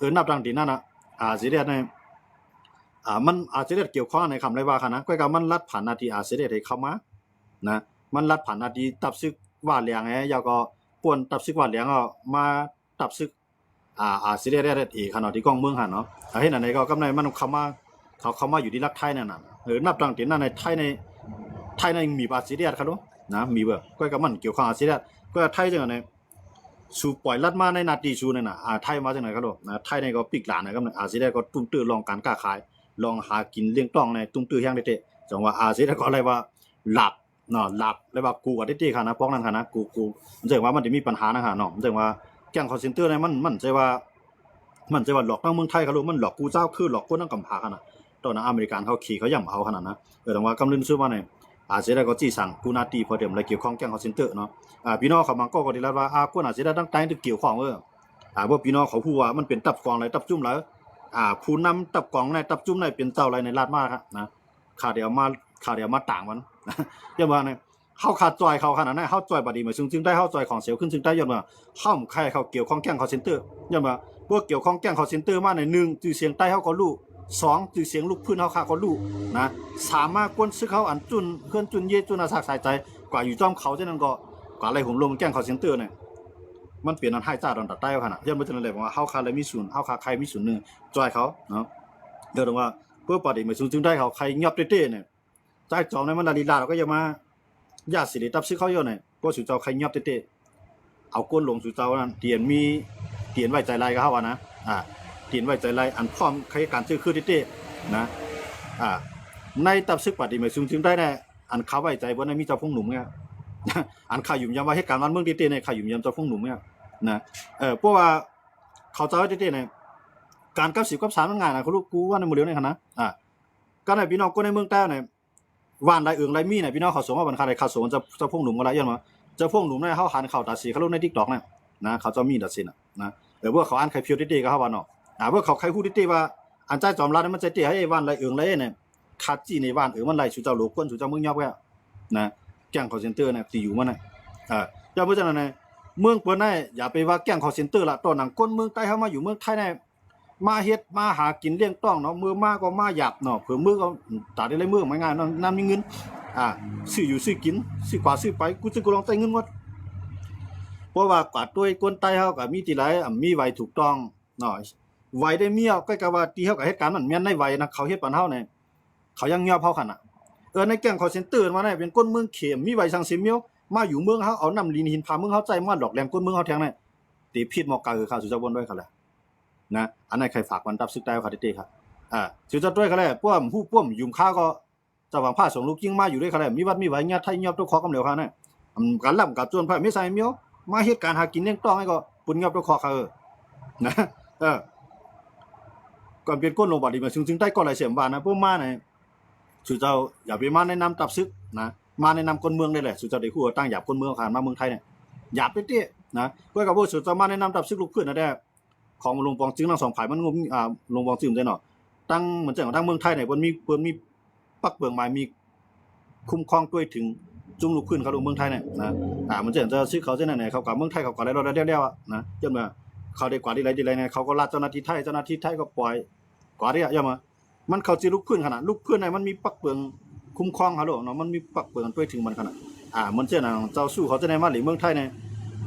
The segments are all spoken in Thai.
นับดังที่นั่นน่ะสิเรียเนี่ยมันสิเรียเกี่ยวข้องในคำไรว่าค่ะนะก็ก็มันรัดผ่านนาทีสิเรียให้เข้ามานะมันรัดผ่านนาทีตับซึกว่าเหลียงไงยาวก็ป่วนตับซึกว่าเหลียงก็มาตับซึกสิเรียได้อีกขนาดที่กองเมืองหั่นเนาะเฮ็ดอันไหนก็กำไรมันเข้ามาเขาเข้ามาอยู่ที่รักไทยนั่นน่ะนับดังที่นั่นในไทยในมีสิเรียครับลูกนะมีเบ่ก็ก็มันเกี่ยวข้องสิเรียก็ไทยจังได๋สู่ปล่อยลัดมาในนาทีสู่นั่นน่ะไทยมาจังไหนครับลูกนะไทยในก็ปิกหลานนะครับสิเรียก็ตุ้มตื้อลองการค้าขายลองหากินเลี้ยงต้องในตุ้มตื้อแฮงเตะจังว่าสิเรียก็อะไรว่าหลับเนาะหลับแล้วว่ากูก็เตะค่ะนะพวกนั้นค่ะนะกูมันจังว่ามันจะมีปัญหานะค่ะเนาะมันจังว่าแก๊งคอลเซ็นเตอร์เนี่ยมันใจว่าหลอกทางเมืองไทยครับลูกมันหลอกกูเจ้าคือหลอกคนทั้งกำพาค่ะนะตอนนั้นอเมริกันเขาขี่เขาย่ำเอาขนาดนะแต่ว่ากำลึงซื้อมาเนี่ยสิได้ก็จี้สั่งกูนาตีพอเดิมเลยเกี่ยวข้องแก๊งคอลเซ็นเตอร์เนาะพี่น้องเขามันก็ดีแล้วว่ากูน่าสิได้ตั้งใจที่เกี่ยวข้องว่าพี่น้องเขาพูดว่ามันเป็นตับกองอะไรตับจุ่มแล้วผู้นำตับกองในตับจุ่มในเป็นเจ้าอะไรในลาดมากครับนะขาเดียวมาต่างมันอย่างว่าเนี่ยเข้าขาดจอยเขาขนาดนั้นเข้าจอยบดีมาซึ่งได้เข้าจอยของเสียวขึ้นซึ่งได้อย่างว่าเข้าใครเขาเกี่ยวข้องแก๊งคอลเซ็นเตอร์อย่างว่าพวกเกี่ยวข้องแก๊งคอลเซ็นเตอร์มาใน1จื่อเสียงใต้เขาก็รู้2จื่อเสียงลูกพื้นเขาขาก็รู้นะ3มากวนซึกเขาอันจุนเพื่อนจุนเย่จุนอาศักสายใจกว่าอยู่จ้อมเขาเช่นนั้นก็กว่าอะไรผมลงแก๊งคอลเซ็นเตอร์เนี่ยมันเปลี่ยนอันให้จ้าดอนตัดใต้ขนาดยังไม่ทันเลยบอกว่าเข้าคาเลยมีศูนย์เข้าคาใครมีศูนย์1จอยเขาเนาะเดี๋ยวว่าเพื่อปฏิมาซึ่งได้เขาใครเงียบเต้ๆเนี่ยใจจอมในมันลีลาเราก็ยังมาญาติสิริตับซึกเขาเยอะเนี่ยก็สู่เจ้าใครเงียบเต้ๆเอาก้นลงสู่เจ้านั้นเตียนไว้ใจไรก็เขาว่านะเตียนไว้ใจไรอันพร้อมใครการซื้อคือเต้ๆนะในตับซึกปฏิมาซึ่งได้เนี่ยอันเขาไว้ใจว่าในมีเจ้าพงหนุ่มเนี่ยอันข่าวยุ่มยำว่าเหตุการณ์วันเมืองเต้ๆเนี่ยข่าวยุ่มยำเจ้าพงหนุ่มเนี่ยนะเพราะว่าเขาเจ้าเต้ๆเนี่ยการกับ10กับ3มันง่ายนะเขาลูกกูว่าในหมู่เดียวนี่คั่นนะก็ในพี่น้องคนในเมืองใต้เนี่ยว่านไรเอิงไรมีเนี่ยพี่น้องเขาส่งมาบันคาได้เขาส่งจะพงหนุ่มก็ไรยันว่าจะพงหนุ่มเนี่ยเฮาหันเข้าตาสีเขาลงใน TikTok เนี่ยนะเขาจะมีตัดสินนะพวกเขาอ่านใครเพียวเต้ๆก็เฮาว่าเนาะพวกเขาใครฮู้เต้ๆว่าอันใจจอมรัฐมันใจเต้ให้ว่านไรเอิงไรเนี่ยคัดจี้ในว่านมันไรสู่เจ้าหลวงคนสู่เจ้าเมืองยอบก็นะแก๊งคอลเซ็นเตอร์เนี่ยที่อยู่มันน่ะอย่าเพราะฉะนั้นเนี่ยเมืองเปิ้นน่ะอย่าไปว่าแก๊งคอลเซ็นเตอร์ล่ะตอนนั้นคนเมืองใต้เฮามาอยู่เมืองไทยเนี่ยมาเฮ็ดมาหากินเลี้ยงต้องเนาะมือมาก็มาหยับเนาะเผื่อมือก็ตาได้เลยมือไม่ง่ายเนาะนำมีเงินซื้ออยู่ซื้อกินซื้อกว่าซื้อไปกูลองใช้เงินหมดเพราะว่ากว่าด้วยคนใต้เฮาก็มีที่หลายมีไว้ถูกต้องเนาะไว้ได้เมียก็ว่าที่เฮาก็เหตุการณ์มันแม่นในไว้นะเขาเฮ็ดปานเฮาเนี่ยเขายังยอมเฮาคั่นน่ะในแก๊งคอลเซ็นเตอร์มาเนี่ยเป็นคนเมืองเขมมีไว้สัง10เมียวมาอยู่เมืองเฮาเอาน้ำลีนหินพาเมืองเฮาใจมาหลอกแหลมคนเมืองเฮาแทงเนี่ยตีผิดหมอกกะคือข้าวสุเจ้าบนด้วยคั่นแหละนะอันนั้นใครฝากมันรับซึกได้ค่ะเต้ๆครับสุเจ้าด้วยคั่นแหละป้อมผู้ป้อมยุ่มค้าก็จะวางผ้าส่งลูกกิ้งมาอยู่ด้วยคั่นแหละมีวัดมีไว้ญาติไทยยอบตัวคอกำเหลวคั่นน่ะกันล่ำกับจวนพระไม่ใส่เมียวมาเฮ็ดการหากินเลี้ยงต้องให้ก็ปุ่นยอบตัวคอกนะก่อนเป็นก้นลงบ่ดีมาซึ่งได้ก็หลายเสียมบานนะพวกมาเนี่ยสุเจ้าอย่าไปมาแนะนำตับซึกนะมาแนะนำคนเมืองได้แหละสุเจ้าได้คู่ตั้งหยาบคนเมืองผ่านมาเมืองไทยเนี่ยหยาบเต้ๆนะเพื่อกับว่าสุเจ้ามาแนะนำตับซึกลูกขึ้นนะได้ของหลวงปองจึงทั้งสองฝ่ายมันงมหลวงปองจึงได้เนาะตั้งเหมือนจังทั้งเมืองไทยเนี่ยเพิ่นมีปักเบิ่งหมายมีคุ้มครองด้วยถึงจุ่มลูกขึ้นเขาลงเมืองไทยเนี่ยนะมันจะซื้อเขาเส้นไหนเขากับเมืองไทยเขาก็ได้รอได้แล้วนะจนว่าเขาได้กว่าดีไรเนี่ยเขาก็ลาเจ้าหน้าที่ไทยก็ปล่อยกว่าได้ย่ามามันเขาสิลุกขึ้นขนาดลุกขึ้นเนี่ยมันมีปักเบิ่งคุ้มครองเขาโลเนาะมันมีปักเบิ่งด้วยถึงมันขนาดมันเจ้าน่ะเจ้าสู้เขาจะได้มาหรือเมืองไทยเนี่ย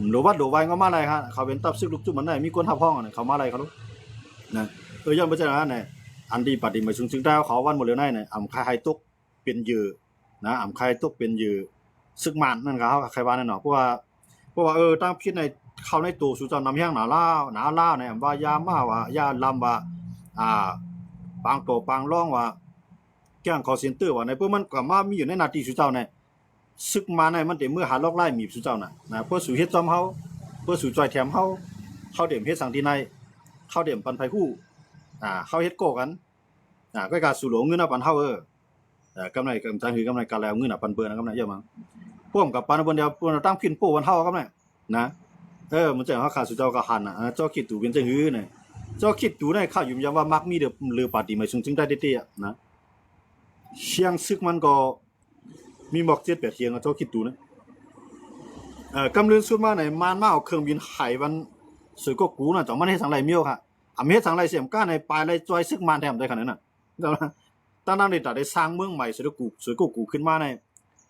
โหลวัดโหลไว้ก็มาอะไรฮะเขาเป็นตับซึกลูกจุ่มมันได้มีคนทับห้องเนี่ยเขามาอะไรเขาลูกนะย่อมบ่ใช่นะเนี่ยอันดีปฏิมาซึ่งได้เขาวันหมดเลยเนี่ยคายตกเป็นเหยื่อนะคายตกเป็นเหยื่อซึกมันนั่นก็เฮาใครว่านั่นเนาะเพราะว่าตั้งพิษในเข้าในตัวสู่เจ้านำแห้งหนาลาวเนี่ยว่ายามาว่ายาลำว่าปางโตปางร่องว่าแก๊งคอลเซ็นเตอร์ว่าในเพื่อมันก็มามีอยู่ในหน้าที่สู่เจ้าเนี่ยซึกมาในมันเต็มมือหาลอกไล่มีสู่เจ้าน่ะนะเพื่อสู่เฮ็ดจอมเฮาเพื่อสู่จอยแถมเฮาเด่มเฮ็ดสังที่ในเฮาเด่มปันไผฮู้เฮาเฮ็ดโกกันก็การสู่หลวงเงินปันเฮากำไรกำจังคือกำไรกันแล้วเงินปันเบิ่นกำไรเยอะมั้งพวกกับปันเบิ่นเดียวพวกตั้งพินโป้วันเฮากำไรนะมันจังเฮาขาสู่เจ้าก็หันน่ะเจ้าคิดตู่เป็นจังหือเนี่ยเจ้าคิดดูได้ข้าวยุ่มยำว่ามักมีเดือปาติมาซึ่งได้เต้ๆนะเชียงซึกมันก็มีหมอก7-8เที่ยงเจ้าคิดดูนะกำเรือนสุดมาไหนมานมาเอาเครื่องบินไห้วันสวยก็กูน่ะจังมันให้สังไหลเมียวค่ะ อเมสังไรเสียมก้าในปลายไรจอยซึกมันแถมได้ขนาดนั้นน่ะตั้งในแต่ได้สร้างเมืองใหม่สวยกูขึ้นมาใน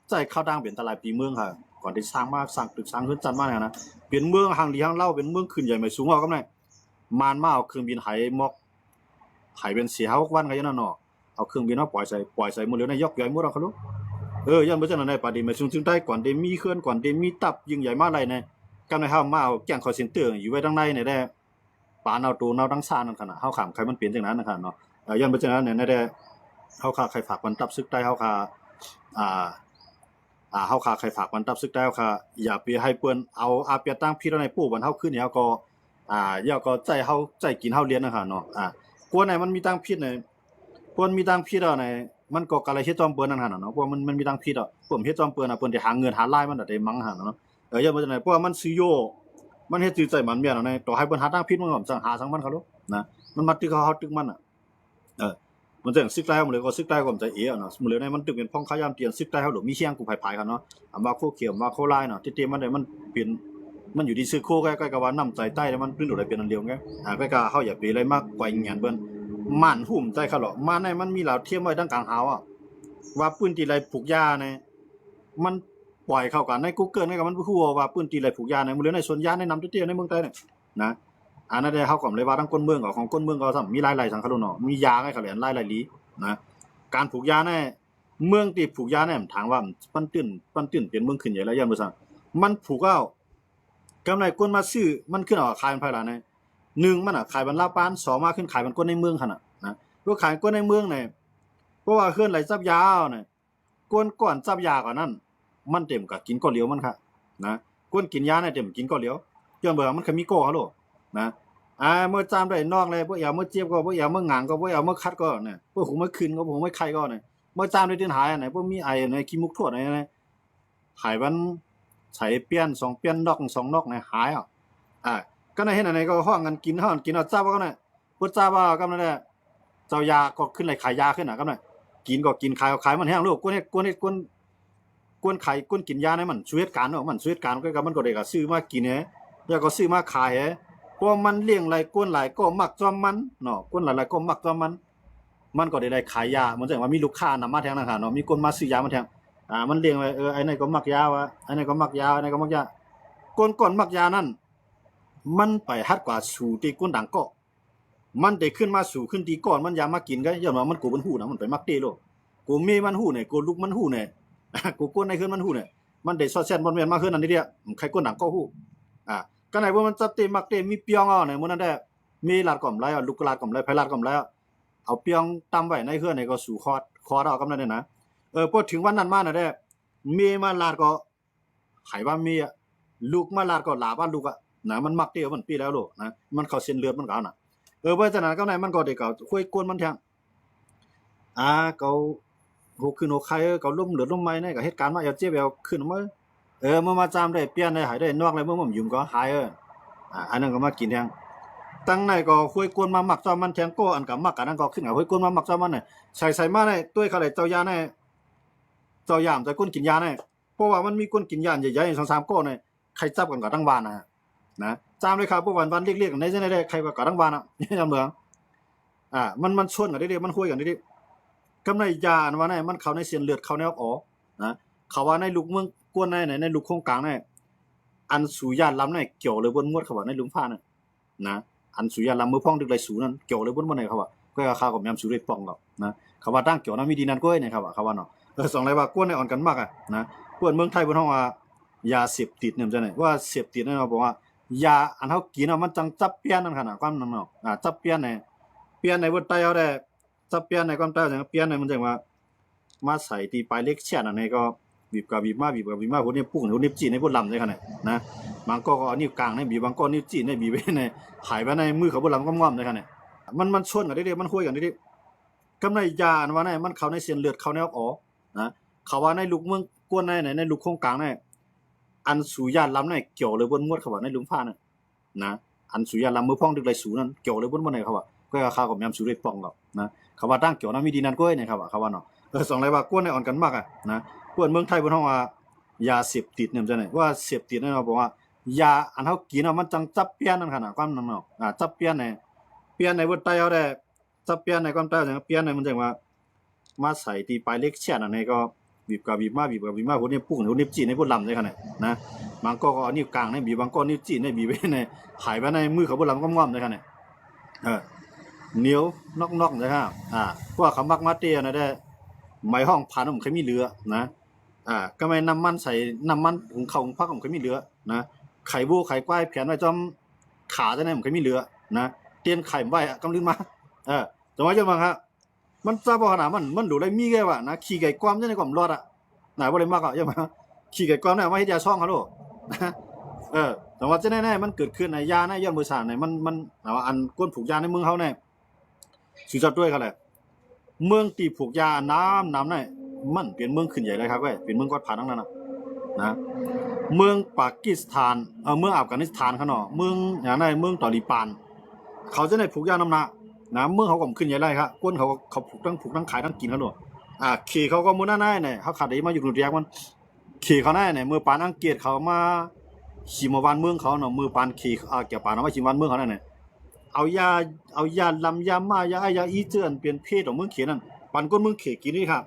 ใจเข้าดังเปลี่ยนตลาดปีเมืองค่ะก่อนที่สร้างมาสร้างตึกสร้างขึ้นจันมาเนี่ยนะเปลี่ยนเมืองหางดีหางเล่าเป็นเมืองขึ้นใหญ่ไม่สูงเอาก็ได้มานมาเอาเครื่องบินหมอกเป็น4-5 วันก็ยังนั่นเนาะเอาเครื่องบินมาปล่อยใส่หมดเลยในยกใหญ่หมดแล้วเขารู้ยันบ่จังนั้นได้ปาดีไม่สูงถึงได้ก่อนได้มีเคลื่อนก่อนได้มีตับยิ่งใหญ่มาอะไรเนี่ยกำในเฮามาเอาแก่งคอเซ็นเตอร์อยู่ไว้ทางในเนี่ยได้ปานเอาตัวเอาทั้งซ่านั่นขนาดเฮาขามใครมันเปลี่ยนจังนั้นนะครับเนาะยันบ่จังนั้นเนี่ยได้เฮาค่าใครฝากมันตับซึกได้เฮาค่าอ่าเฮาค่าใครฝากมันตับซึกได้เฮาค่าอย่าไปให้เปิ้นเอาอาเปียตั้งพี่แล้วในปู่วันเฮาขึ้นเนี่ยก็อย่าก็ใจกินเฮาเรียนนะครับเนาะกวนไหนมันมีตั้งพิษเนี่ยกวนมีตั้งพิษในมันก็กะไรเฮ็ดจอมเปิ้นนั่นหั่นเนาะเพราะมันมีตั้งพิษผมเฮ็ดจอมเปิ้นเปิ้นได้หาเงินหาลายมันได้มั้งหั่นเนาะอย่าบ่จังได๋เพราะว่ามันซื้อโยมันเฮ็ดจื้อใจมันเมียนในต่อให้เปิ้นหาตั้งพิษมันก็จังหาสังมันเขาลูกนะมันมาตึกเขาตึกมันมันจังซึกได้มันเลยก็ซึกได้ก็มันใจเนาะมื้อเลยในมันตึกเป็นพ้องขายามเตียนซึกได้เฮาหลมีเชียงกูไผๆกันเนาะว่าโคเขียวว่าโคลายเนาะที่มันได้มันเป็นมันอยู่ที่ซื้อโคใกล้ๆกับว่าน้ำใจใต้แล้วมันเป็นโดดได้เป็นอันเดียวไงใกล้ๆเฮาอย่าไปอะไรมากกว่าหยังเบิ่นม่านหุ่มใจเขาหรอกม่านในมันมีเหล่าเทียมไว้ดังกลางหาวว่าปืนตีไรผูกยาเนี่ยมันปล่อยเข้ากันใน Google นี่ก็มันฮู้ว่าปืนตีไรผูกยาในมื้อเลยในสวนยาในนำเตี้ยๆในเมืองใต้เนี่ยนะอันนั้นได้เฮาก็เลยว่าทั้งคนเมืองของคนเมืองก็ซ้ํมีหลายๆสังคโลเนาะมียาให้เขาแหลนหลายๆลีนะการผูกยาในเมืองที่ผูกยาเนี่ยถามว่ามันตื้นเป็นเมืองขึ้นใหญ่แล้วยันบ่ซั่นมันผูกเอากำไรคนมาซื้อมันขึ้นเอาขายมันภายหลังใน1มันขายบรรลาปาน2มาขึ้นขายมันคนในเมืองหั่นน่ะนะก็ขายคนในเมืองเนี่ยเพราะว่าเคลื่อนไหลจับยาเนี่ยก้นก่อนจับยาก่อนนั้นมันเต็มก็กินก้อนเหลียวมันค่ะนะก้นกินยาเนี่ยเต็มกินก้อนเหลียวย้อนเบิ่งมันเคยมีโก้เขาโลนะเมื่อจามได้นอกเลยบ่อย่าเมื่อเจ็บก็บ่อย่าเมื่อหงางก็บ่อย่าเมื่อคัดก็เนี่ยบ่หูเมื่อคืนก็บ่หูเมื่อไข้ก็เนี่ยเมื่อจามได้ตื่นหายอันไหนบ่มีไอในขี้มุกทั่วไหนหายมันใส่เปลี่ยน2เปลี่ยนนอก2นอกเนี่ยหายก็ได้เห็นอันไหนก็ฮ้องกันกินเอาจับก็เนี่ยบ่จับว่าก็นั่นแหละเจ้ายาก็ขึ้นไหลขายยาขึ้นน่ะก็นั่นกินก็กินขายมันแห้งลูกกวนขายกวนกินยาในมันช่วยเหตุการณ์เนาะมันช่วยเหตุการณ์ก็มันก็ได้ก็ซื้อมากินแล้วก็ซื้อมาขายเพราะมันเลี้ยงหลายกวนหลายก็มักจอมมันเนาะกวนหลายๆก็มักจอมมันก็ได้ขายยามันแสดงว่ามีลูกค้านำมาแทงนะคะเนาะมีคนมาซื้อยามาแทงมันเลี้ยงไว้ไอ้นั่นก็มักยาวะไอ้นั่นก็มักยาไอ้นั่นก็มักยาก่อนมักยานั่นมันไปฮัดกว่าสู่ที่กวนดังก็มันได้ขึ้นมาสู่ขึ้นตีก่อนมันยามากินก็ย้อนว่ามันกูเป็นหู้นะมันไปมักเตโลกูมีมันหู้เนี่ยกูลูกมันหู้เนี่ยกูก้นในขึ้นมันหู้เนี่ยมันได้ซอดแซ่บบ่แม่นมาขึ้นอันนี้เด้ใครก้นดังก็หู้ก็ไหนว่ามันจับเตมักเตมีเปียงเนี่ยมื้อนั้นได้มีลาดก่อมไหลลูกลาดก่อมไหลไผลาดก่อมไหลเอาเปียงตำไว้ในเฮือนนี่ก็สู่คอเอากำนั้นนะพอถึงวันนั้นมาน่ะได้มีมาลาดก็ไผว่ามีลูกมาลาดก็หลาบ้านลูกนะมันมักเตมันปีแล้วโลนะมันเข้าเส้นเลือดมันก็น่ะเพราะฉะนั้นก็ไหนมันก็ได้ก็คุยกวนมันแทงเขาโหขึ้นโหไข่เขาล้มเหลือล้มไม้ในก็เหตุการณ์มาเอาเจ็บเอาขึ้นมาเมื่อมาจามได้เปลี่ยนได้หายได้นอกเลยเมื่อมันยุ่มก็หายอันนั้นก็มากินแทงตั้งในก็คุยกวนมามักจอมมันแทงก็อันก็มักอันนั้นก็ขึ้นเอาคุยกวนมามักจอมมันน่ะใส่มาในตุ้ยเขาได้เจ้ายาในเจ้ายามใจก้นกินยาในเพราะว่ามันมีก้นกินยาใหญ่ๆ2-3ก้อนในใครจับกันก็ทั้งบ้านนะจามเลยครับพวกวันเรียกๆในจังได๋ได้ใครก็ทั้งบ้านยามเมืองมันชนกันได้มันคุยกันได้กำไรยาอันว่ามันเข้าในเส้นเลือดเข้าในออกนะเขาว่าในลูกเมืองกวนในลูกโครงกลางอันสุญาล้ำเกี่ยวเลยบนงวดเขาว่าในลุงฟ้านะอันสุญาล้ำมือพ้องดึกไหลสูนั้นเกี่ยวเลยบนบ่ไหนเขาว่าก็ข้าวกับยำสุเรศป้องก็นะเขาว่าตั้งเกี่ยวนะมีดีนั่นก็เนี่ยครับว่าเขาว่าเนาะสองไรว่ากวนในอ่อนกันมากนะกวนเมืองไทยบนห้องว่ายาเสพติดเนี่ยจังได๋ว่าเสพติดนั่นเนาะบอกว่ายาอันเฮากินมันจังจับเปี้ยนนั่นขนาดความนั่นเนาะจับเปี้ยนในบ่ใต้เอาได้จับเปี้ยนในความใต้จังเปี้ยนในมันจังว่ามาใส่ที่ปลายเล็กแช่นอันนี้ก็บีบกับบีบมาพวกนี้ปุ้งพวกนี้จี้ในพวกลำเลยคั่นน่ะนะบางก็เอานิ้วกลางในบีบบางก็นิ้วจี้ในบีบไว้ในหายไปในมือเขาบ่ลำง่อมๆเลยคั่นน่ะมันชนกันได้ๆมันคุยกันได้ๆกำไรยาอันว่ามันเข้าในเส้นเลือดเข้าในออกนะเขาว่าในลูกเมืองกวนในลูกโครงกลางอันสุญาล้ำเกี่ยวเลยบนงวดเขาว่าในลุงฟ้านะอันสุญาล้ำมือพ้องดึกไหลสูนั้นเกี่ยวเลยบนบ่ไหนเขาว่าก็ข้าวกับยำสุเรศป้องก็นะเขาว่าตั้งเกี่ยวนะมีดีนั่นก็เนี่ยครับว่าเขาว่าเนาะสองไรว่ากวนในอ่อนกันมากนะกวนเมืองไทยบนห้องว่ายาเสพติดเนี่ยจังได๋ว่าเสพติดนั่นเนาะบอกว่ายาอันเฮากินมันจังจับเปี้ยนนั่นขนาดความนั่นเนาะจับเปี้ยน ปลี่ยนในบนใต้เอาได้ถ้าเปลี่ยนในความใต้จังเปลี่ยนในมันจังว่ามาใส่ที่ปลายเล็กแช่นอันนี้ก็บีบกับบีบมาคนนี้ปุ้งคนนี้จี้ในพวกลำได้ขนาดนะบางก็เอานิ้วกลางในบีบบางก็นิ้วจี้ในบีบไว้ในหายไปในมือเขาพวกลำก็ง่อมได้ขนาดเหนียวนอกๆเลยฮะพวกเขามักมาเตี้ยนะได้ไม้ห้องพันผมเคยมีเหลือนะก็ไม่น้ำมันใส่น้ำมันหุงข้าวหุงผักผมเคยมีเหลือนะไข่บูไข่ควายแผ่นไว้จอมขาจะได้ผมเคยมีเหลือนะเตียนไข่ไว้กำลังมาจังหวะจังหวะครับมันทราบว่าขนาดมันดูได้มีแค่ว่านะขี่ไก่ความจะในความรอดไหนบ่ได้มากอ่ะใช่ไหมขี่ไก่ความเนี่ยมาเฮ็ดยาช่องเขาโลนะแต่ว่าจะแน่ๆมันเกิดขึ้นในยาในย้อนมือสานในมันแต่ว่าอันก้นผูกยาในเมืองเขาเนี่ยสุดยอดด้วยกันแหละเมืองตีผูกยาน้ำเนี่ยมันเป็นเมืองขึ้นใหญ่เลยครับเว้ยเป็นเมืองกอดผาทั้งนั้นนะเมืองปากีสถานเมืองอัฟกานิสถานเขาเนาะเมืองอย่างนั้นเมืองตอริปานเขาจะได้ผูกยาน้ำหนักนะเมืองเขาก็ขึ้นใหญ่เลยครับก้นเขาผูกทั้งขายทั้งกินเขาด้วยขี่เขาก็มือหน้าเนี่ยเขาขาดได้มาอยู่กรุงเทพมันขี่เขาได้เนี่ยมือปานอังกฤษเขามาขี่มาวันเมืองเขาเนาะมือปานขี่เกี่ยวปานเอามาขี่วันเมืองเขาเนี่ยเอายาลำยามายาอีเจือนเปลี่ยนเพศของเมืองเขียนนั่นปันก้นเมืองเขกินนี่ครับ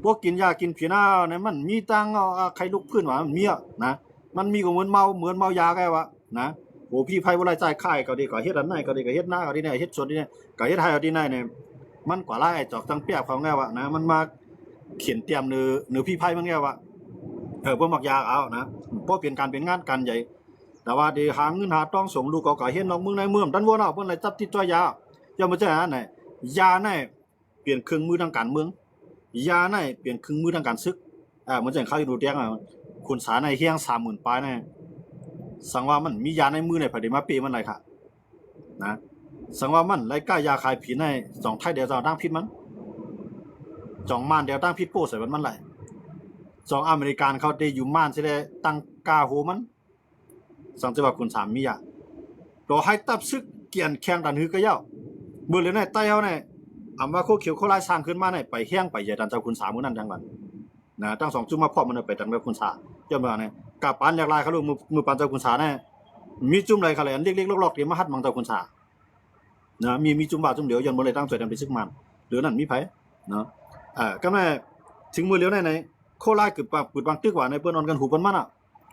พวกกินยากินผีหน้าเนี่ยมันมีตังใครลุกพื้นว่ามันมีนะมันมีก็เหมือนเมายาแกวะนะโอ้พี่ไพ่บ่ได้จ่ายค่ายก็ดีก็เฮ็ดอันไหนก็ดีก็เฮ็ดหน้าก็ดีเนี่ยเฮ็ดสดนี่ก็เฮ็ดให้ก็ดีเนี่ยมันกว่าไล่จอกจังเปียบเขาแง่วะนะมันมาเขียนเตรียมเนื้อพี่ไพ่มันแง่วะพวกมักยาเอานะเพราะเป็นการเป็นงานกันใหญ่แต่ว่าได้หาเงินหาต้องส่งลูกก็เฮ็ดน้องเมืองในเมืองดันวนเอาเพิ่นเลยจับติดตัวยาอย่ามาเจออันไหนยาเนี่ยเปลี่ยนเครื่องมือทางการเมืองยาในเปลี่ยนเครื่องมือทางการซึกมันจังเขาอยู่ดูแดงคุณสาในเฮียง 30,000 ปลายเนี่ยสังว่ามันมียาในมือในไผได้มาเปมันไรค่ะนะสังว่ามันไรก้ายาคายผีในสองไทยเดียวจะตั้งพิษมันจ่องม่านเดียวตั้งพิษโป้ใส่มันไรสองอเมริกันเขาได้อยู่ม่านสิได้ตั้งกาโหมันสังจะว่าคุณสามมีอ่ะตัวให้ตับซึกเกียนแข่งดันฮือก็เย้าเบื่อเลยในใต้เฮาเนี่ยอำว่าโคเขียวโคลายสร้างขึ้นมาเนี่ยไปแห้งไปใหญ่ดันเจ้าคุณสามื้อนั้นจังวันนะตั้ง2จุ่มมาพร้อมมันไปดันเจ้าคุณสาเจ้ามาเนี่ยกะปานอยากลายเขาลูกมือปานเจ้าคุณสาเนี่ยมีจุ่มไหลเขาเลยอันเล็กๆลอกๆที่มาฮัดมังเจ้าคุณสานะมีจุ่มบาจุ่มเดียวยันบ่เลยตั้งใจดันไปซึกมันหรือนั่นมีไผเนาะก็แม่ถึงมือเหลียวในโคลายกึบปากปืดบางตึกว่าในเปิ้นนอนกันหูปนมัน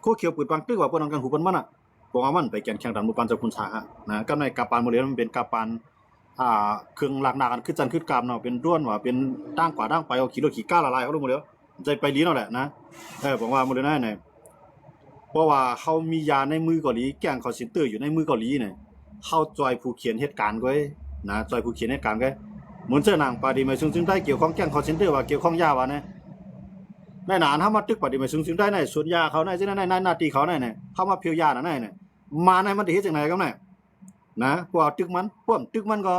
โคเขียวปืดบางตึกว่าเปิ้นนอนกันหูปนมันบอกว่ามันไปแข่งดันมือปานเจ้าคุณสานะก็ในกะปานมือเหลียวมันเป็นกะปานเครื่องหลักหนากันคือจันคือกรรมเนาะเป็นด้วนว่าเป็นตั้งกว่าตั้งไปเอาขี่รถขี่ก้าละลายเขาลงหมดแล้วใจไปลีเนาะแหละนะผมว่าหมดเลยนะเนี่ยเพราะว่าเขามียาในมือเกาหลีแกงคอลเซ็นเตอร์อยู่ในมือเกาหลีเนี่ยเขาจอยผู้เขียนเหตุการณ์ก็นะจอยผู้เขียนเหตุการณ์ก็เหมือนเจ้านางปาดีมาซึ่งได้เกี่ยวข้องแกงคอลเซ็นเตอร์ว่าเกี่ยวข้องยาว่าเนี่ยในหนานถ้ามาตึกปาดีมาซึ่งได้ในส่วนยาเขาในที่นั่นในหน้าที่เขาในเนี่ยเขามาเพียวยาน่ะเนี่ยมาในมันได้เฮ็ดจังได๋ก็เนี่ยนะพวกตึกมันพวกตึกมันก็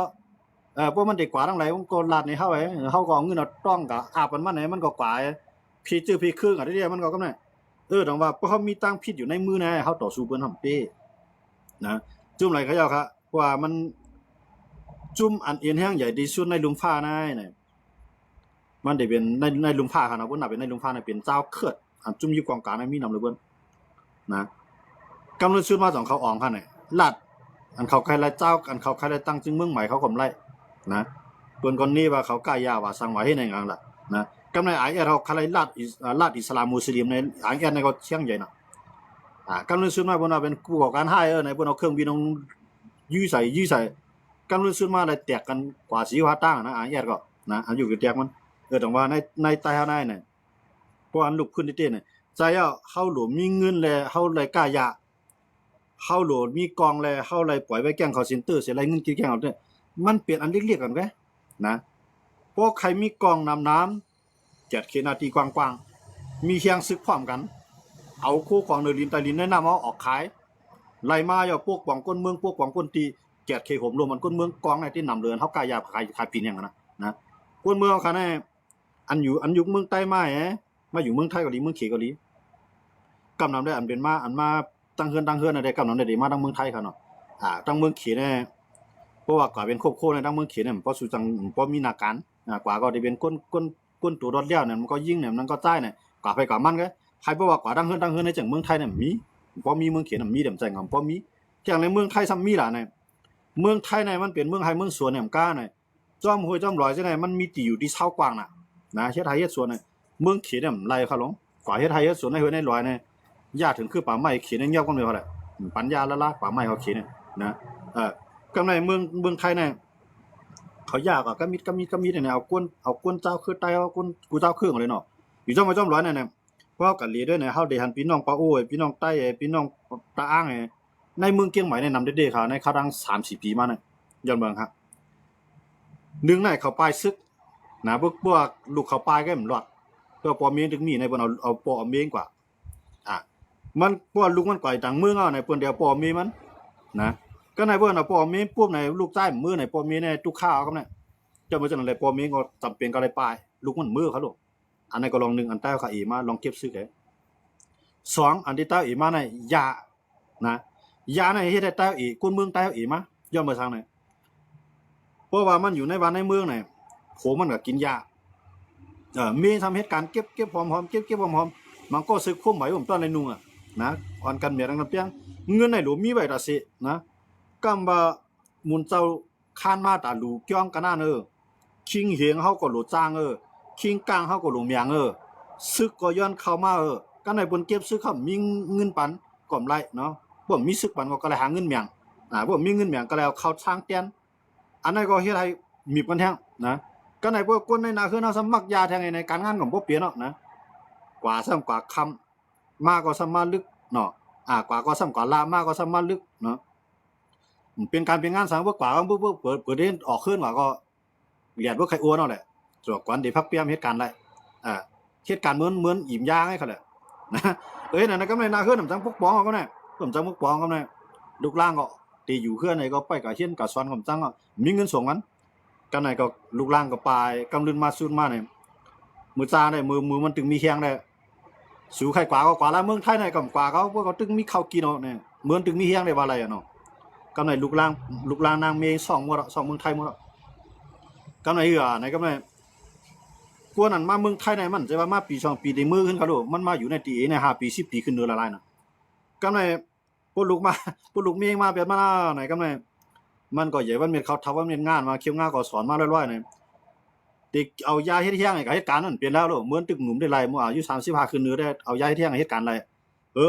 พวกมันได้กว่าทั้งหลายมันก็ลาดในเฮาไว้เฮาก็เอาเงินเอาต้องก็อาบมันไหนมันก็กว่าพี่จื้อพี่ครึ่งอ่ะเด้มันก็กำนั้นต้องว่าเพราะเขามีตังพิษอยู่ในมือนะเฮาต่อสู้เพิ่นทำเป้นะจุ่มไหลเขาเจ้าครับว่ามันจุ่มอันเอียนแห้งใหญ่ที่สุดในหลุมฟ้านะนี่มันได้เป็นในหลุมฟ้าคั่นน่ะเพิ่นน่ะเป็นในหลุมฟ้าน่ะเป็นเจ้าเคิดอันจุ่มอยู่กองกลางมีนำเลยเพิ่นนะกำลังชุดมา2เขาอองคั่นน่ะลาดอันเขาใครละเจ้าอันเขาใครละตั้งจึงเมืองใหม่เขาก็ไล่นะเพิ่นคนนี้ว่าเขากล้ายาว่าสั่งไว้ให้ในงานล่ะนะกำในไอเอเขาใครลาดอิสลามมุสลิมในไอเอในก็เชียงใหญ่น่ะกำลังซื้อมาเพิ่นว่าเป็นผู้ก่อการร้ายในเพิ่นเอาเครื่องบินลงยื้อใส่กำลังซื้อมาได้แตกกันกว่าสีว่าตั้งนะไอเอก็นะอันอยู่กับแตกมันต้องว่าในใต้เฮาได้เนี่ยเพราะอันลุกขึ้นที่เนี่ยใจเฮาหลวมีเงินแลเฮาเลยกล้ายาเฮาโหลดมีกองแลเฮาเลยปล่อยไว้แกล้งคอลเซ็นเตอร์เสียไรเงินกินแกล้งเอาเนี่ยมันเปลี่ยนอันเรียกๆกันแกนะเพราะใครมีกองน้ำ7 เขตนาทีกว้างๆมีเฮียงซึกพร้อมกันเอาคู่ของเนลินไตลินแนะนำเอาออกขายไล่มาพวกป้องก้นเมืองพวกป้องก้นตี7 เขตรวมมันก้นเมืองกองในที่นำเรือนเฮากายาขายปีนอย่างนะก้นเมืองคั่นน่ะอันอยู่เมืองใต้มามาอยู่เมืองไทยเกาหลีเมืองเขเกาหลีกำนำได้อันเป็นมาอันมาตั้งเฮือนได้กำนำได้มาตั้งเมืองไทยคั่นเนาะตั้งเมืองเขเนี่ยเพราะว่ากว่าเป็นโคในตั้งเมืองเขเนี่ยเพราะสุจังเพราะมีนาการกว่าก็ได้เป็นก้นตัวรถแล้วเนี่ยมันก็ยิงเนี่ยมันก็จ่ายเนี่ยกว่าไปกว่ามันก็ใครเพราะว่ากว่าตั้งเฮือนในจังเมืองไทยเนี่ยมีเพราะมีเมืองเขเนี่ยมีเต็มใจงเพราะมีอย่างในเมืองไทยซ้ำมีล่ะเนี่ย เมืองไทยเนี่ยมันเป็นเมืองไทยเมืองสวนแหมก้าเนี่ยจอมห้วยจอมหลอยจังได๋มันมีที่อยู่ที่เช้ากว้างน่ะนะเฮ็ดไร่เฮ็ดสวนเนี่ยเมืองเขตเนี่ยไล่เขาลงกว่าเฮ็ดไร่เฮ็ดสวนในห้วยในหลอยเนี่ยยาถึงคือป่าไม้เขตเนี่ยเงียบกันเลยเขาแหละปัญญาละป่าไม้เขาเขตเนี่ยนะกำไรเมืองไทยเนี่ยเขายากอ่ะก็มีเนี่ยเอากวนเจ้าคือไตเอากวนกูเจ้าเครื่องเลยเนาะอยู่จอมร้อยเนี่ยเพราะกันลีด้วยเนี่ยเฮาได้หันพี่น้องปาโอ้ยพี่น้องใต้พี่น้องตาอ้างในเมืองเกียงใหม่เนี่ยนำเด็ดๆค่ะในครั้ง3-4 ปีมาเนี่ยย้อนเมืองครับนึงไหนเขาปลายซึกนะพวกลูกเขาปลายก็มันรอดเพื่อปอเมียงถึงมีในเพิ่นเอาปอเมียงกว่ามันพวกลูกมันก่อยต่างเมืองเอาในเพิ่นเดียวปอเมียมันนะก็ในเพิ่นเอาปอเมียปุ๊บในลูกใต้มือในปอเมียในตุกข้าวครับเนี่ยจะมาจังได๋ปอเมียก็จำเป็นก็ได้ปลายลูกมันมือเขาลูกอันนั้นก็ลองนึงอันใต้เขาอีมาลองเก็บซึกได้2อันที่ใต้อีมาในยานะยาในเฮ็ดให้ใต้อีคนเมืองใต้อีมาย่อมมาทางไหนเพราะว่ามันอยู่ในบ้านในเมืองเนี่ยโผมันก็กินยามีทำเหตุการณ์เก็บหอมๆเก็บหอมๆมันก็ซึกคุ้มไหวผมตอนในนุ่งนะอ่อนกันเมียดังนั้นเปียงเงินในหลวมีไว้ตาสินะกำว่ามุนเจ้าคานมาตาหลูจ้องกันนั่นคิงเหียงเฮาก็หลูจ้างคิงกลางเฮาก็หลูเมียงซึกก็ย้อนเข้ามากันในบนเก็บซึกเขามีเงินปันก่อมไรเนาะบ่มีซึกปันก็เลยหาเงินเมียงบ่มีเงินเมียงก็แล้วเข้าทางเตียนอันนั้นก็เฮ็ดให้มีปัญหานะก็ในพวกคนในนาคือเฮาสมัครยาแทงในการงานของบ่เปลี่ยนเนาะนะกว่าซ้ำกว่าคำมาก็ซ้ำมาลึกเนาะกว่าก็ซ้ำกว่าลามาก็ซ้ำมาลึกเนาะเป็นการเป็นงานสังบ่กว่าก็เปิดเด่นออกขึ้นว่าก็เรียนบ่ใครอ้วนเนาะแหละจวกก่อนได้พักเปียมเหตุการณ์ได้เหตุการณ์เหมือนอิ่มยาให้เขาแหละนะนั่นก็ในนาคือนำจังปกป้องเขาก็ได้ผมจังปกป้องเขาได้ลูกล่างก็ตีอยู่เฮือนไหนก็ไปก็เฮียนก็สอนผมจังก็มีเงินส่งกันกันไหนก็ลูกล่างก็ปลายกำลืนมาซุนมาเนี่ยมือจาได้มือมันตึงมีแข้งได้สู่ใครกว่าก็กว่าละเมืองไทยไหนก็กว่าเขาพวกเขาตึงมีข้าวกินเนาะเนี่ยเหมือนตึงมีแข้งได้ว่าอะไรเนาะกำไหนลูกล่างนางเมย์2หมด2เมืองไทยหมดกำไหนไหนกำไหนพวกนั้นมาเมืองไทยไหนมันจะว่ามาปี2ปีได้มือขึ้นเขาดูมันมาอยู่ในตีใน5ปี10ปีขึ้นเดือนละลายนะกำไหนพวกลูกเมย์มาแบบมาไหนกำไหนมันก็ใหญ่ว่าเม็ดเขาทำว่าเม็ดงานมาเคี่ยวงานก็สอนมาร้อยๆเนี่ยเด็กเอายาเฮ็ดเที่ยงให้กับเหตุการณ์นั้นเปลี่ยนแล้วเหมือนตึกหนุ่มได้ไรเมื่ออายุ35ขึ้นเนื้อได้เอายาเฮ็ดเที่ยงให้เหตุการณ์อะไร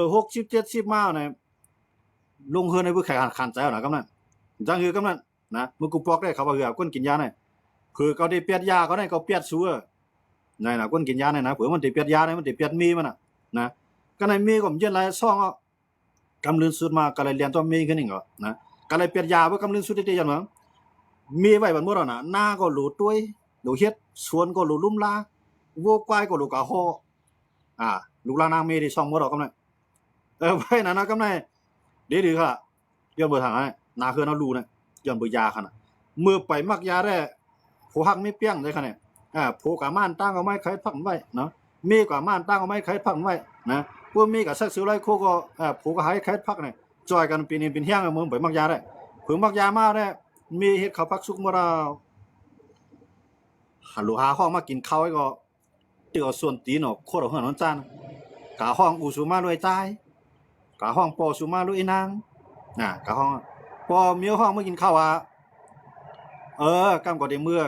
60 70มาเนี่ยลงเฮือนในผู้แข่งขันใจน่ะกำนั้นจังคือกำนั้นนะมึงกูปอกได้เขาว่าคนกินยาเนี่ยคือเขาได้เปียดยาเขาได้เขาเปียดซัวนั่นน่ะคนกินยาเนี่ยนะเผื่อมันได้เปียดยาเนี่ยมันได้เปียดมีมันน่ะนะก็ในมีก็เย็นหลายซ่องกำลืนสุดมาก็เลยเรียนตัวมีขึ้นอีกเหรอนะก็เลยเปียดยาบ่กำลืนสุดได้จังหวะมีไว้บัดมื้อน่ะหน้าก็หลูต้วยหลูเฮ็ดสวนก็หลูลุ่มลาวัวควายก็หลูกะฮอลูกลานางเมได้ซ่องบ่ดอกกำนั้นไว้นั่นนะกำนั้นดีๆค่ะย้อนบ่ทางนาคือเนารู้นะย้อนบ่ยาคั่นน่ะมื้อไปมักยาได้ผู้ฮักมีเปี้ยงได้คั่นน่ะผู้กะม่านตั้งเอาไม้ไขพักไว้เนาะมีกะม่านตั้งเอาไม้ไขพักไว้นะพวกมีกะสักสิวไรโคก็ผู้ก็ให้ไขพักนี่จอยกันปีนี้เป็นเฮียงมึงไปมักยาได้เพิ่งมักยามาได้มีเฮ็ดข้าวผักสุกบ่ดาลูกหาห้องมากินข้าวไว้ก็เตือส่วนตีนเนาะโคตรเฮือนมันจานกะห้องอูสุมาด้วยใจกะห้องปอสุมาด้วยนางกะห้องปอเมียห้องมากินข้าวกำก็ได้มื้อ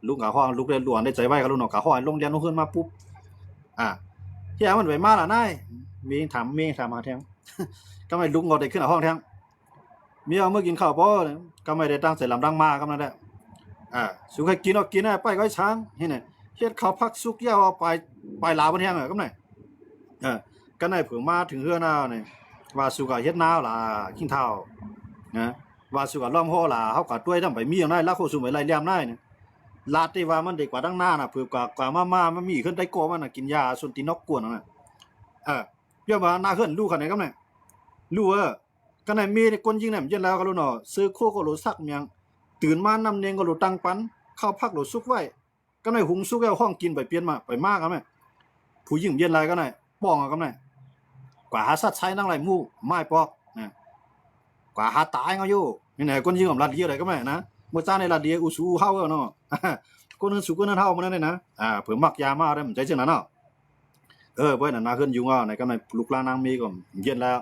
ลูกกะห้องลูกได้หลวนได้ใจไว้กับลูกเนาะกะห้องลงเรียนเฮือนมาปุ๊บเที่ยมันไปมาล่ะนายมีถามหาแทงก็ไม่ลุกงอได้ขึ้นห้องแทงเมียเมื่อกินข้าวบ่ก็ไม่ได้ตั้งใจลำดังมากำนั้นแหละสุกให้กินเอากินไปก็ช้างเฮ็ดน่ะเฮ็ดข้าวผักสุกยาวไปลาวบ่แทงกำนั้นก็ได้เพิ่งมาถึงเฮือนน่ะนี่ว่าสุกเฮ็ดนาวล่ะกินข้าวนะว่าสุกล้อมฮ้อล่ะเฮาก็ต้วยนำไปมีอย่างนั้นละโคสุไปไล่เลี่ยมได้นี่ลาดที่ว่ามันได้กว่าดังหน้าน่ะเพิ่นกว่ามามันมีขึ้นได้โกมันน่ะกินยาส่วนตีนกกวนนั่นน่ะเดี๋ยวมาหน้าขึ้นรู้คั่นกำนั้นรู้ก็ได้มีคนยิงน่ะเย็นแล้วก็รู้เนาะซื้อโคก็รู้ซักเมียงตื่นมานำเนงก็รู้ตั้งปันข้าวผักรู้สุกไว้ก็ได้หุงสุกแล้วห้องกินไปเปลี่ยนมาไปมากครับแม่ผู้หญิงเย็นไรก็ได้ป้องก็ได้กว่าหาสัตว์ใช้นั่งไรหมู่ไม้ปอกกว่าหาตายเขาอยู่นี่ไหนคนยิงกับรัดเดียวอะไรก็แม่นะเมื่อจ้าในรัดเดียวอูสูเฮาเนาะคนนึงสูคนนึงเฮามันนั่นนะเผื่อมักยามาได้มันใจจังนั้นเนาะเว้ยนั่นนาขึ้นยุงในก็ได้ลูกลานางมีก็เย็นแล้ว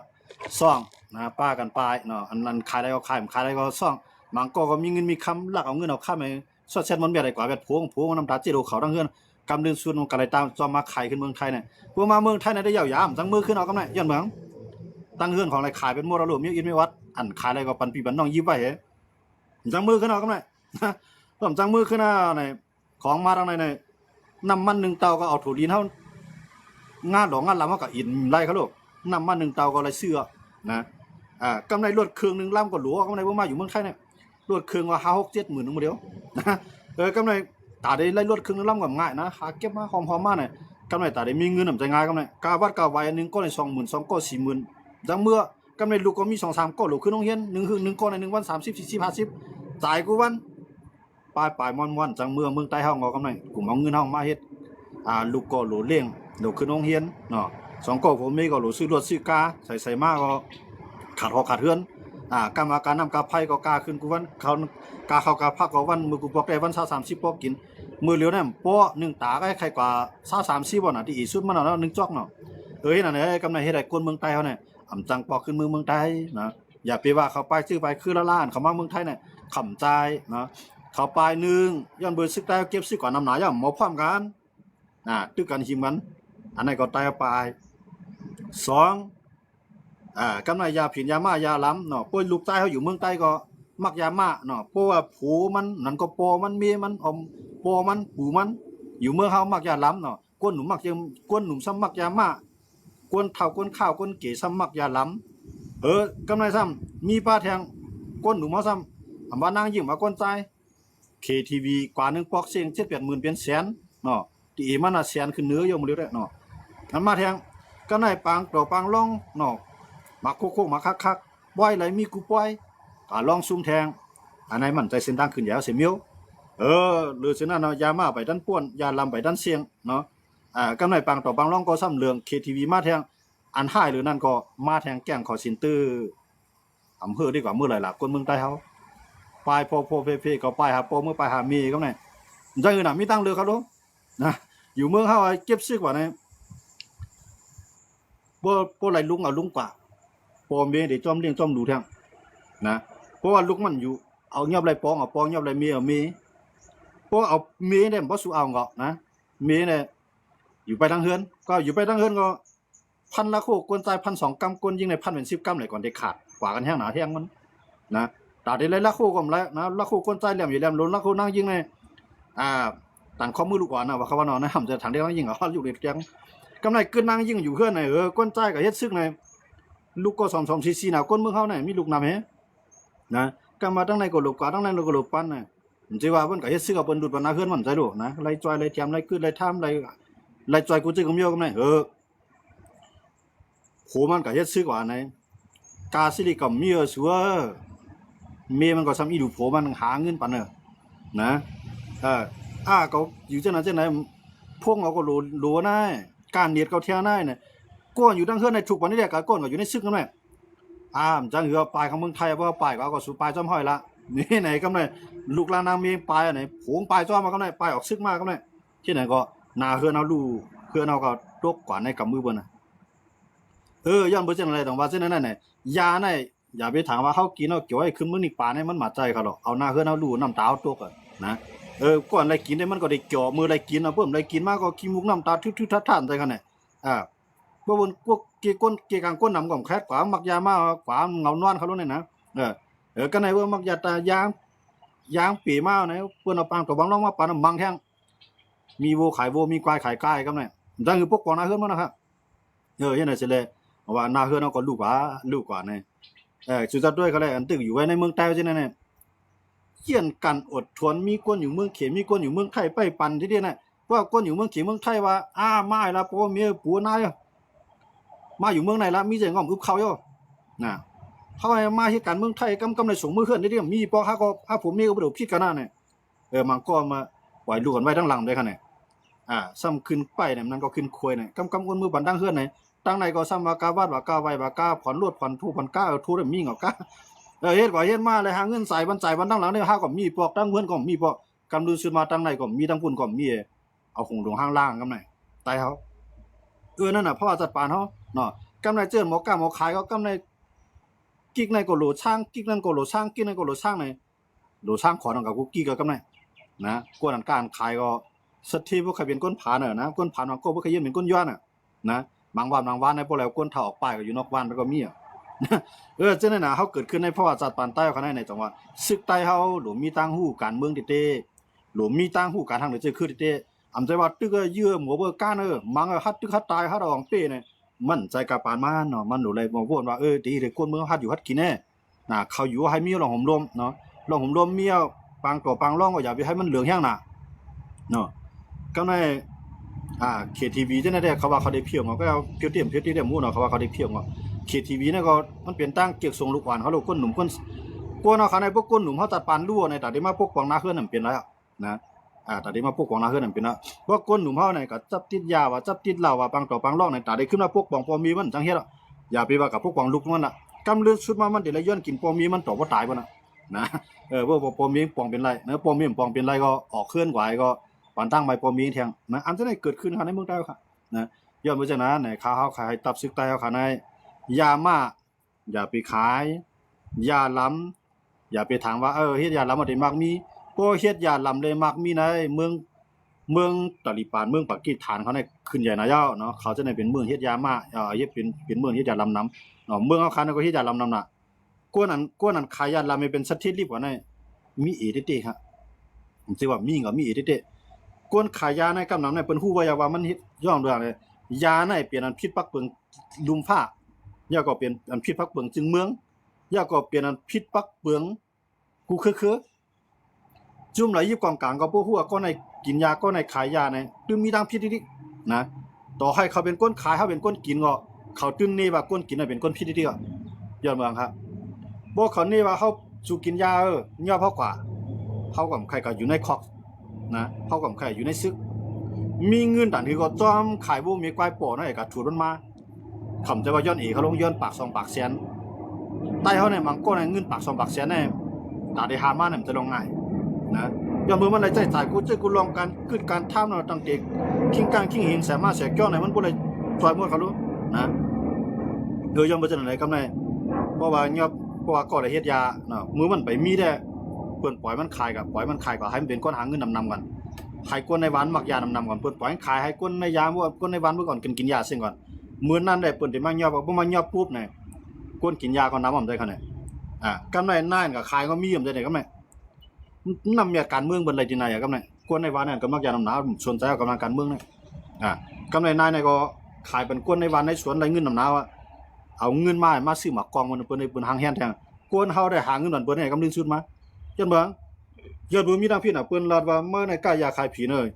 ซ่อง นะป้ากันปายเนาะอันนั้นขายได้ก็ขายขายได้ก็ซ่องบางก็มีเงินมีคำลักเอาเงินเอาค่ามาซอดแซดมันเบียดได้กว่าแบบพวงน้ำตาจิโรเขาทั้งเฮือนกำเดือนซุนกันเลยตามจอมมาขายขึ้นเมืองไทยเนี่ยพวกมาเมืองไทยเนี่ยได้ยาวๆจังมือขึ้นเอากำไรย้อนเมืองตั้งเฮือนของอะไรขายเป็นมรดกมีอินไม่วัดอันขายอะไรก็ปันปีปันน้องยิ้มไว้จังมือขึ้นเอากำไรผมจังมือขึ้นเอาในของมาทางในน้ำมัน1เตาก็เอาถั่วดินเฮางานดอกงานลำเขาก็อินไล่เขาลูกน้ำมัน1เตาก็เลยเสื้อนะกำไรรถเครื่องนึงลำก็หลัวกำไรบ่มาอยู่เมืองไทยเนี่ยรถเครื่องว่า5 6 7หมื่นนึงบ่เดียวนะกำไรตาได้ไล่รถเครื่องนึงลำก็ง่ายนะหาเก็บมาหอมๆมาเนี่ยกำไรตาได้มีเงินนำใจง่ายกำไรกาวัดกาไว้นึงก็ได้20,000 2ก็40,000จังเมื่อกำไรลูกก็มี2 3ก็ลูกขึ้นโรงเรียน1ก็ใน1วัน30 40 50จ่ายกูวันปลายม่อนๆจังเมืองใต้เฮาเอากำไรกลุ่มเอาเงินเฮามาเฮ็ดลูกก็โหลเลี้ยงลูกขึ้นโรงเรียนเนาะ2ก็ผมมีก็โหลซื้อรถซื้อกาใส่มาก็ขาดหอกขาดเฮือนกรรมการนำกาไผก็กาขึ้นกูวันเขากาเข้ากาพักก็วันมือกูบอกได้วัน20 30ปอกกินมื้อเหลียวนั่นป้อ1ตาก็ใครกว่า20 30บ่น่ะที่อีสุดมันน่ะ1จอกเนาะนั่นกำไรเฮ็ดให้คนเมืองใต้เฮาเนี่ยอำจังปอกขึ้นเมืองใต้นะอย่าไปว่าเขาไปซื้อไปคือละล้านเขามาเมืองไทยเนี่ยขำใจนะเขาไป1ย้อนเบิดซึกได้เก็บซึกกว่าน้ำหนาย่อมบ่พร้อมกันตึกกันหิมกันอันนั้นก็ตายไป2กำไรยาผินยามายาล้ำเนาะป่วยลูกใต้เขาอยู่เมืองใต้ก็มักยามาเนาะเพราะว่าผูมันนั่นก็ปอมันเมียมันอมปอมันผูมันอยู่เมืองเฮามักยาล้ำเนาะก้นหนุ่มมักยังก้นหนุ่มซ้ำมักยามาก้นเฒ่าก้นข้าวก้นเก๋ซ้ำมักยาล้ำกำไรซ้ำมีป้าแทงก้นหนุ่มเฮาซ้ำว่านางยิ้มว่าก้นใจ KTV กว่า1ปอกเสียง 7-8 หมื่นเป็นแสนเนาะที่มันน่ะแสนขึ้นเหนืออยู่มื้อเด้อเนาะอันมาแทงก็ได้ปางเปล่าปางล่องเนาะมาโคกๆมาคักๆบ่อยไหลมีกูปล่อยลองซุ่มแทงอันไหนมันใจเส้นทางขึ้นยาวเสียเมียวหรือฉะนั้นเนาะยามาไปด้านป้วนยาลำไปด้านเสียงเนาะกำไรปังต่อบางร่องก็ซ้ำเรือง KTV มาแทงอันห้ายหรือนั่นก็มาแทงแกล้งขอสินตื้ออำเภอดีกว่ามื้อหลายล่ะคนเมืองใต้เฮาปลายโพเพก็ปลายหาโปมื้อปลายหามีก็ไงจังอื่นน่ะมีตั้งเรือครับลูกนะอยู่เมืองเฮาเก็บซื้อกว่าเนี่ยบ่ไหลลุงเอาลุงกว่าปอมเมียได้จอมเลี้ยงจอมดูแท้งนะเพราะว่าลูกมันอยู่เอาเงียบไรปองเอาปองเงียบไรเมียเอาเมียเพราะเอาเมียเนี่ยบ่สู้เอาก็นะเมียเนี่ยอยู่ไปทางเฮือนก็อยู่ไปทางเฮือนก็พันละโคกวนใจ1,200 กำกวนยิงใน1,000เป็น10 กำเลยก่อนได้ขาดกว่ากันแห้งหนาแท้งมันนะตาได้เลยละโคก็แล้วนะละโคกวนใจแหลมอยู่แหลมล้นละโคนั่งยิงในต่างข้อมือลูกอ่อนนะว่าเขาว่านอนนะหำจะทางได้นั่งยิงเอาอยู่เด็ดแกงกำไรขึ้นนั่งยิงอยู่เฮือนในกวนใจก็เฮ็ดซึกในลูกก็2-2 4-4น่ะคนเมืองเฮาเนี่ยมีลูกนำแฮนะกำมาตั้งในก็ลูกกว่าตั้งในก็ลูกปั้นน่ะมันสิว่าเพิ่นก็เฮ็ดซึกเอาเพิ่นดูดบรรณาเฮือนมันใจลูกนะไล่จอยไล่เทียมไล่ขึ้นไล่ท่ามไล่จอยกูจึงก็มีก็ไหนโหมันก็เฮ็ดซึกว่าไหนกาซิลิก็มีสัวเมมันก็ซ้ำอีดูโผมันหาเงินปานเนอะนะก็อยู่จังไหนพวกเอาก็โลนายการเนียดเขาเที่ยวนายเนี่ยก้อนอยู่ตั้งเฮือนในทุกวันนี้แหละก้อนก็อยู่ในซึกนั่นแหละจังเหือปลายของเมืองไทยว่าปลายก็สู่ปลายจอมห้อยละนี่ไหนกำไรลูกลานางมีปลายไหนผงปลายจอมมากำไรปลายออกซึกมากำไรที่ไหนก็นาเฮือนเอาลูเฮือนเอาก็ตกกว่าในกำมือเบิ่นน่ะย้อนบ่จังอะไรต้องว่าจังนั้นน่ะยาน่ะอย่าไปถามว่าเฮากินเอาเกี่ยวไอ้ขึ้นมื้อนี้ปลาเนี่ยมันมาใจเขาหรอกเอาหน้าเฮือนเอาลูน้ำตาเอาตกอะนะก่อนอะไรกินได้มันก็ได้เกี่ยวมืออะไรกินเอาเพิ่มอะไรกินมาก็ขี้มุกน้ำตาทึๆท่านๆใจกันน่ะบ่บนพวกเกก้นเกกลางก้นนำของแคทกว่ามักยามากว่าเงานอนเขาโลดนี่นะก็ไหนว่ามักยาตายางปีมาไหนเพิ่นเอาปางตะบังลองมาปานบังแท่งมีโวขายโวมีควายขายกายครับนี่จังคือพวกกองนาเฮือนมันนะครับยังไงสิเลยว่านาเฮือนเอาก็ลูกกว่านี่สุดท้ายด้วยก็เลยอันตึกอยู่ไว้ในเมืองใต้จังนั้นน่ะเฮียนกันอดทนมีคนอยู่เมืองเขมมีคนอยู่เมืองไทยไปปั่นที่เดียวน่ะว่าคนอยู่เมืองเขมเมืองไทยว่ามาแล้วพ่อเมียผัวนายมาอยู่เมืองไหนละมีเสียงอ้อมอึบเขาอยู่นะเขามาเฮ็ดการเมืองไทยกำได้ส่งมือเคลื่อนได้มีปอเขาก็ผมนี่ก็บ่ได้ผิดกันน่ะเนี่ยมันก็มาปล่อยลูกกันไว้ทั้งหลังได้คั่นน่ะซ้ำขึ้นไปเนี่ยมันก็ขึ้นควยเนี่ยกำอ้นมือบันดังเฮือนไหนตั้งไหนก็ซ้ำว่ากาวาดว่ากาไว้ว่ากาผ่อนรวดผ่อนทูผ่อนก้าทูได้มีเหงากะเฮ็ดมาเลยหาเงินใส่บันจ่ายบันดังหลังเนี่ยเฮาก็มีปอกตั้งเฮือนก็มีปอกกำดูซื้อมาตั้งไหนก็มีตั้งพุ่นก็มีเอาหงหลวงห้างล่างกำไหนตายเฮานั่นน่ะเพราะว่าจัดปานเฮาเนาะกำไรเจิ้นหมอกล้าหมอขายก็กำไร กิ๊กในก็โหลช่างกิ๊กนั่นก็โหลช่างกิ๊กนั่นก็โหลช่างในโหลช่างขอนังกับกูกิ๊กก็กำไนนะกวนอันการขายก็สักทีบ่เคยเป็นก้นผาเนอะนะก้นผามันก็บ่เคยยืนเป็นก้นย้อนน่ะนะบางวันในพวกแล้วก้นเท่าออกไปก็อยู่นอกบ้านแล้วก็มีอ่ะจังนั้นน่ะเฮาเกิดขึ้นในประวัติศาสตร์ปานใต้เขาในจังหวัดศึกใต้เฮาหลวมีตั้งฮู้การเมืองติเตหลวมีตั้งฮู้การทางเดือคือติเตอำใจว่าตึกเยื่อหมัวเบอก้านมังฮัดตึกฮัดตายฮัดอองเป้เนี่ยมันใจกะปานมาเนาะมันหนูเลยบ่พูดว่าดีเลยคนเมืองฮัดอยู่ฮัดกินแน่น่ะเขาอยู่ให้มีรองห่มลมเนาะรองห่มลมมีปางต่อปางร่องก็อย่าไปให้มันเหลืองแห้งน่ะเนาะก็ในKTV จังได๋เขาว่าเขาได้เพียงก็เอาเพียวเตี้ยหมู่เนาะเขาว่าเขาได้เพียงKTV เนี่ยก็มันเป็นตั้งเกียกทรงลูกอ่อนเขาลูกคนหนุ่มคนกวนเอาคันในพวกคนหนุ่มเฮาตัดปานรั่วในตาได้มาปกป้องนาเฮือนนั่นเป็นแล้วนะตาได้มาปกป้องนาเฮือนนั่นเป็นแล้วพวกคนหนุ่มเฮาเนี่ยก็จับติดยาว่าจับติดเหล้าว่าปังต่อปังร่องในตาได้ขึ้นมาปกป้องพอมีมันจังเฮ็ดอย่าไปว่ากับปกป้องลูกมันน่ะกำเลือดชุดมามันได้ละย้อนกินพอมีมันต่อบ่ตายบ่น่ะนะว่าพอมีปองเป็นไรนะพอมีปองเป็นไรก็ออกเคลื่อนไหวก็ปานตั้งใบพอมีแทงนะอันจะได้เกิดขึ้นในเมืองใต้ครับนะย้อนมาจากนั้นในข้าวเฮาขายตับซึกใต้เฮาขายในยามาอย่าไปขายยาล้ำอย่าไปถามว่าเฮ็ดยาล้ำบ่ได้มักมีบ่เฮ็ดยาล้ำเลยมักมีในเมืองตะลิปานเมืองปากีสถานเขาเนี่ยขึ้นใหญ่นายาวเนาะเขาจะได้เป็นเมืองเฮ็ดยามาเฮ็ดเป็นเมืองเฮ็ดยาล้ำนำเนาะเมืองเฮาคันก็เฮ็ดยาล้ำนำน่ะกวนนั้นขายยาล้ำให้เป็นสถิตรีกว่านั้นมีเอติครับผมสิว่ามีก็มีเอติกวนขายยาในกำนำเนี่ยเปิ้นฮู้ว่ามันเฮ็ดย่อมเรื่องเลยยาในเปลี่ยนอันพิษปักเปิงลุมฟ้ายาก็เปลี่ยนอันพิษปักเปิงจึงเมืองยาก็เปลี่ยนอันพิษปักเปิงกูคือจุ่มไหลยิบกองกลางก็บ่ฮู้ว่าก็ในกินยาก็ในขายยาในตึมมีดังพิษดินะต่อให้เขาเป็นคนขายเขาเป็นคนกินก็เขาตึมนี่ว่าคนกินน่ะเป็นคนพิษดิก็ย้อนเมืองครับบ่เขานี่ว่าเฮาสู่กินยาย่อเพราะกว่าเฮากับใครก็อยู่ในคอกนะเฮากับใครอยู่ในซึกมีเงินตันคือก็จอมขายบ่มีกวายป่อนั่นก็ถูดมันมาคำจะว่าย้อนเขาลงย้อนปาก2ปากแสนใต้เฮาเนี่ยมันก็ในเงินปาก2ปากแสนเนี่ยตาได้หามาเนี่ยมันจะลงง่ายนะย้อนเมื่อมันได้ใจจ่ายกูลองการกึดการท่ามเนาะตั้งแต่คิงกลางคิงหินแสมาแสก้อเนี่ยมันบ่ได้ช่วยหมดเขารู้นะย้อนบ่จังได๋กำไดเพราะว่าก็ได้เฮ็ดยาเนาะมือมันไปมีได้เปิ้นปล่อยมันขายก็ให้มันเป็นก้อนหาเงินนำกันให้คนในบ้านมักยานำก่อนเปิ้นปล่อยขายให้คนในยามว่าคนในบ้านเมื่อก่อนกินยาซิ่งก่อนมื้อนั้นได้เปิ้นสิมายอบบ่มายอบปุ๊บเนี่ยคนกินยาก่อนนำได้คั่นน่ะกำไรนายก็ขายก็มีได้กำไรนำยาการเมืองเบิ่นไรที่ไหนกำไรคนในบ้านนั่นก็มักยานำหนาสนใจกับกำลังการเมืองนี่กำไรนายก็ขายเป็นคนในบ้านในสวนได้เงินนำหนาว่าเอาเงินมาซื้อหมากกองมันเปิ้นหางแฮนแทงคนเฮาได้หาเงินนั่นเปิ้นให้กำลิงสุดมาจังเบิ่งยอดบ่มีทางพี่น่ะเปิ้นลาดว่าเมื่อในกายาขายผีเนย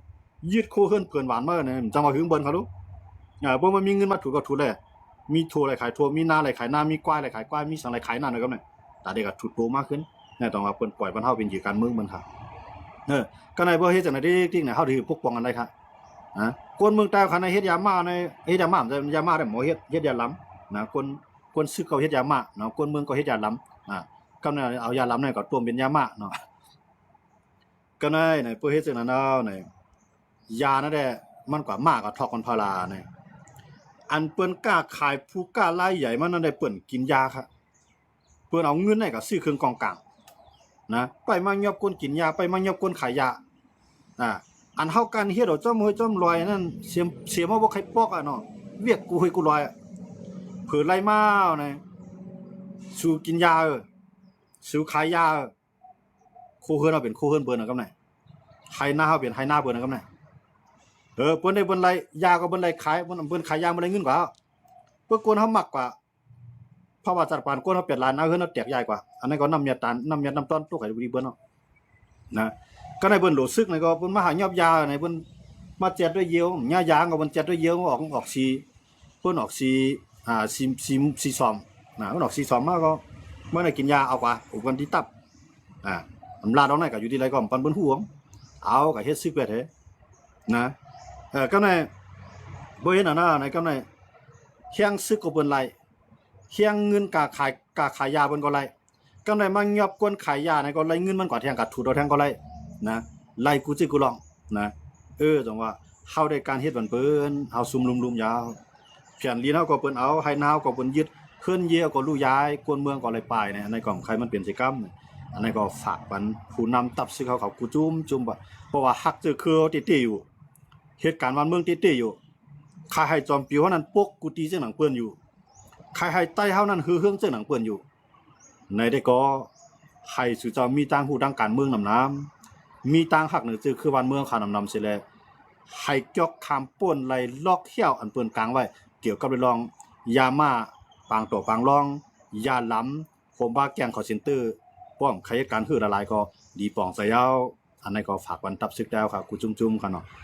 ยืดโคเฮิรนเปิ้นหวานเมื่อเนี่ยจังว่าหึงเบิ่นเขารู้บ่มันมีเงินมาถูกก็ถูกแหละมีถั่วอะไรขายถั่วมีนาอะไรขายนามีกวายอะไรขายกวายมีสังอะไรขายนานะครับเนี่ยตาเด็กก็ถูกโตมากขึ้นเนี่ยต้องว่าเปิ้นปล่อยบ้านเฮาเป็นเหยื่อการเมืองมันครับก็ในบ่เฮ็ดจังได๋ติ๊กเนี่ยเฮาสิปกป้องกันได้ครับคนเมืองใต้คันเฮ็ดยามาในเฮ็ดยามาแต่ยามาได้หมอเฮ็ดยาล้ำนะคนซึกเขาเฮ็ดยามาเนาะคนเมืองก็เฮ็ดยาล้ำก็เนี่ยเอายาล้ำเนี่ยก็ต้มเป็นยามาเนาะก็ในเปิ้นเฮ็ดจังนั้นเอาเนี่ยยานั่นแหละมันกว่ามากกว่าทอกมันพาราเนี่ยอันเปิ้นกล้าขายผู้กล้ารายใหญ่มันนั่นได้เปิ้นกินยาครับเปิ้นเอาเงินให้ก็ซื้อเครื่องกองกลางนะไปมายอบคนกินยาไปมายอบคนขายยาอันเฮากันเฮ็ดเอาจ้อมเฮยจ้อมลอยนั่นเสียมาบ่ใครปอกเนาะเวียกกูเฮยกูลอยเผือไล่มาเนี่ยสู่กินยาสู่ขายยาโคเฮิรนเอาเป็นโคเฮิรนเปิ้นกับไหนไห้หน้าเฮาเป็นไห้หน้าเปิ้นกับไหนเปิ้นได้เปิ้นไล่ยาก็เปิ้นไล่ขายเปิ้นขายยาบ่ได้เงินกว่าเปิ้นกวนเฮามักกว่าเพราะว่าจัดปานกวนเฮาเป็ดล้านเอาเฮิรนเอาแตกใหญ่กว่าอันนั้นก็น้ำเมียตานน้ำเมียน้ำต้นตัวไข่บ่ดีเปิ้นเนาะนะก็ในเปิ้นโหลซึกนี่ก็เปิ้นมาหายอบยาในเปิ้นมาเจ็ดด้วยเยียวยางก็เปิ้นเจ็ดด้วยเยียวออกสีเปิ้นออกสีสีซอมนะเปิ้นออกสีซอมมาก็เมื่อได้กินยาเอากว่าอุปกรณ์ที่ตับอำลาดเอาไหนก็อยู่ที่ไรก็ปันเปิ้นฮู้เอาก็เฮ็ดซึกเวทนะก็ในบ่เห็นอันนั้นในก็ในเคียงซึกก็เปิ้นไล่เคียงเงินกาขายยาเปิ้นก็ไล่ก็ในมายอบกวนขายยาในก็ไล่เงินมันกว่าแทงกับถูดเอาแทงก็ไล่นะไล่กูจิกูลองนะจังว่าเฮาได้การเฮ็ดบันเปิ้นเฮาซุ่มลุมๆยาวเพียนลีนเฮาก็เปิ้นเอาให้นาวก็เปิ้นยึด เคลื่อนเยี่ยวก็ลู่ย้ายกวนเมืองก็อะไรไปเนี่ยอันนี้ก็ใครมันเป็นสิกรรมอันนี้ก็ฝากปันผู้นำตับซึกเขากูจุ่มบ่เพราะว่าฮักจือคือติอยู่เหตุการณ์วันเมืองติอยู่ใครให้จอมปิวเฮานั้นปกกุฏิเจ้าหนังเปิ้นอยู่ใครให้ใต้เฮานั้นฮือเฮืองเจ้าหนังเปิ้นอยู่ในได้ก็ให้สุเจ้ามีต่างหูทางการเมืองนำน้ำมีต่างฮักเหนือจือคือวันเมืองขานำเสิแลให้จอกคำป่นไหลลอกเหี้ยวอันเปิ้นกลางไว้เกี่ยวกับเรื่อง ยามาปางตัวปางร่องยาล้ำโคมบ้าแกงคอเซ็นเตอร์ป้อมใครการฮือละลายก็ดีป่องใส่ยาวอันนี้ก็ฝากวันตับซึกแล้วครับกูจุ่มๆค่ะเนาะ